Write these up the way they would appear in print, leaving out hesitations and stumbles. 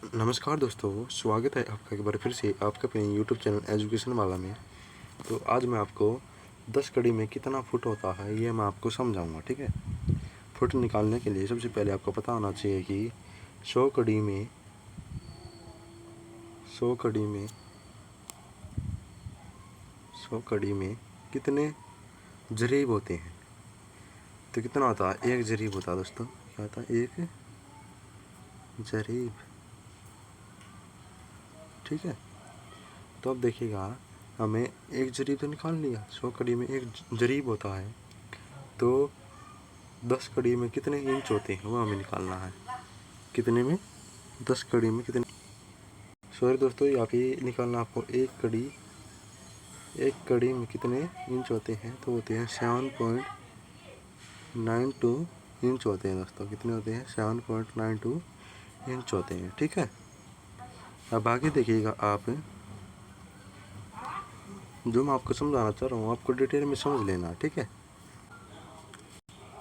नमस्कार दोस्तों, स्वागत है आपका एक बार फिर से आपके अपने यूट्यूब चैनल एजुकेशन वाला में। तो आज मैं आपको 10 कड़ी में कितना फुट होता है ये मैं आपको समझाऊंगा। ठीक है। फुट निकालने के लिए सबसे पहले आपको पता होना चाहिए कि 100 कड़ी में 100 कड़ी में 100 कड़ी में कितने जरीब होते हैं। तो कितना होता है, एक जरीब होता है दोस्तों। क्या होता है, एक जरीब। ठीक है। तो अब देखिएगा, हमें एक जरीब तो निकाल लिया। 100 कड़ी में एक जरीब होता है, तो 10 कड़ी में कितने इंच होते हैं वो हमें निकालना है। कितने में, 10 कड़ी में कितने, सॉरी दोस्तों, यहाँ पे निकालना आपको एक कड़ी में कितने इंच होते हैं। तो होते हैं 7.92 इंच होते हैं दोस्तों। कितने होते हैं, 7.92 इंच होते हैं। ठीक है। अब आगे देखिएगा आप, जो मैं आपको समझाना चाह रहा हूँ आपको डिटेल में समझ लेना। ठीक है।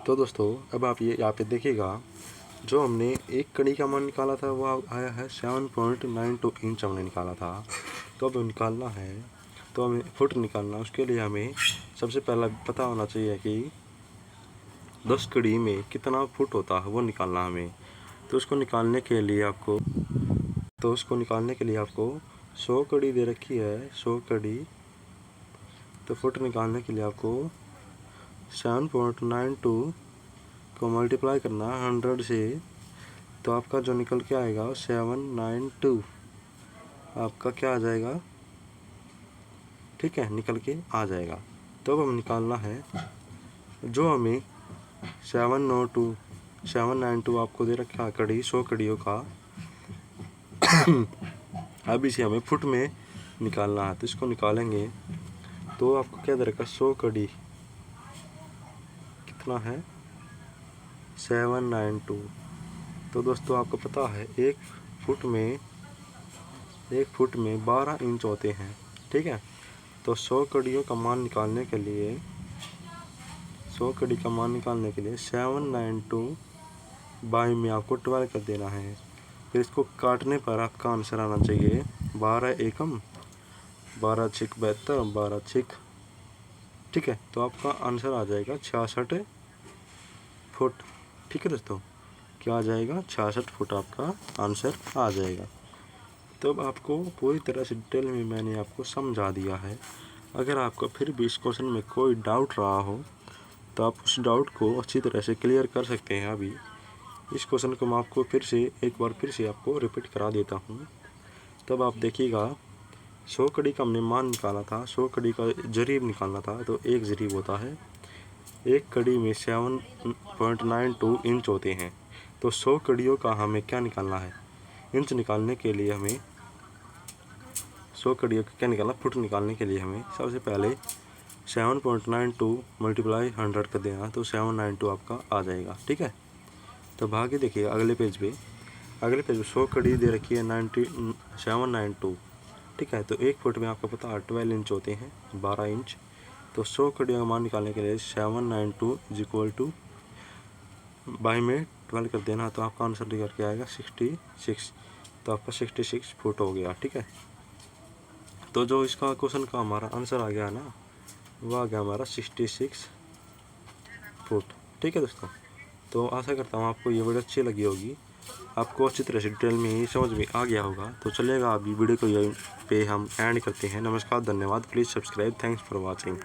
तो दोस्तों अब आप ये यहाँ पे देखिएगा, जो हमने एक कड़ी का मान निकाला था वो आया है 7.92 इंच हमने निकाला था। तो अब निकालना है, तो हमें फुट निकालना, उसके लिए हमें सबसे पहला पता होना चाहिए कि 10 कड़ी में कितना फुट होता है वो निकालना हमें। तो उसको निकालने के लिए आपको 100 कड़ी दे रखी है, 100 कड़ी। तो फुट निकालने के लिए आपको 7.92 को मल्टीप्लाई करना 100 से। तो आपका जो निकल के आएगा 792 आपका क्या आ जाएगा। ठीक है, निकल के आ जाएगा। तो अब हम निकालना है, जो हमें 792 आपको दे रखा है कड़ी, 100 कड़ियों का। अब इसे हमें फुट में निकालना है। तो इसको निकालेंगे तो आपको क्या दे रखा, 100 कड़ी कितना है, 792। तो दोस्तों आपको पता है एक फुट में 12 इंच होते हैं। ठीक है। तो 100 कड़ियों का मान निकालने के लिए 792 बाई में आपको 12 कर देना है। फिर इसको काटने पर आपका आंसर आना चाहिए 12 एकम 12 छिक 72, 12 छिक। ठीक है। तो आपका आंसर आ जाएगा 66 फुट। ठीक है दोस्तों, क्या आ जाएगा, 66 फुट आपका आंसर आ जाएगा। तो अब आपको पूरी तरह से डिटेल में मैंने आपको समझा दिया है। अगर आपको फिर भी इस क्वेश्चन में कोई डाउट रहा हो तो आप उस डाउट को अच्छी तरह से क्लियर कर सकते हैं। अभी इस क्वेश्चन को मैं आपको एक बार फिर से आपको रिपीट करा देता हूँ। तब आप देखिएगा, 100 कड़ी का हमने मान निकाला था, 100 कड़ी का जरीब निकालना था। तो एक जरीब होता है, एक कड़ी में 7.92 इंच होते हैं। तो 100 कड़ियों का हमें क्या निकालना है, इंच निकालने के लिए हमें 100 कड़ियों का क्या निकालना, फुट निकालने के लिए हमें सबसे पहले 7.92 मल्टीप्लाई 100 कर देना। तो 792 आपका आ जाएगा। ठीक है। तो आगे देखिएगा अगले पेज पे 100 कड़ी दे रखी है 792। ठीक है। तो एक फुट में आपको पता है 12 इंच होते हैं, 12 इंच। तो 100 कड़ियों का मान निकालने के लिए 792 इज इक्वल टू बाई में 12 कर देना। तो आपका आंसर निकल के आएगा 66। तो आपका 66 फुट हो गया। ठीक है। तो जो इसका क्वेश्चन का हमारा आंसर आ गया ना, वो आ गया हमारा 66 फुट। ठीक है दोस्तों, तो आशा करता हूँ आपको ये वीडियो अच्छी लगी होगी, आपको अच्छी तरह से डिटेल में ही समझ में आ गया होगा। तो चलेगा, अभी वीडियो को यहीं पे हम एंड करते हैं। नमस्कार, धन्यवाद, please subscribe, thanks for watching.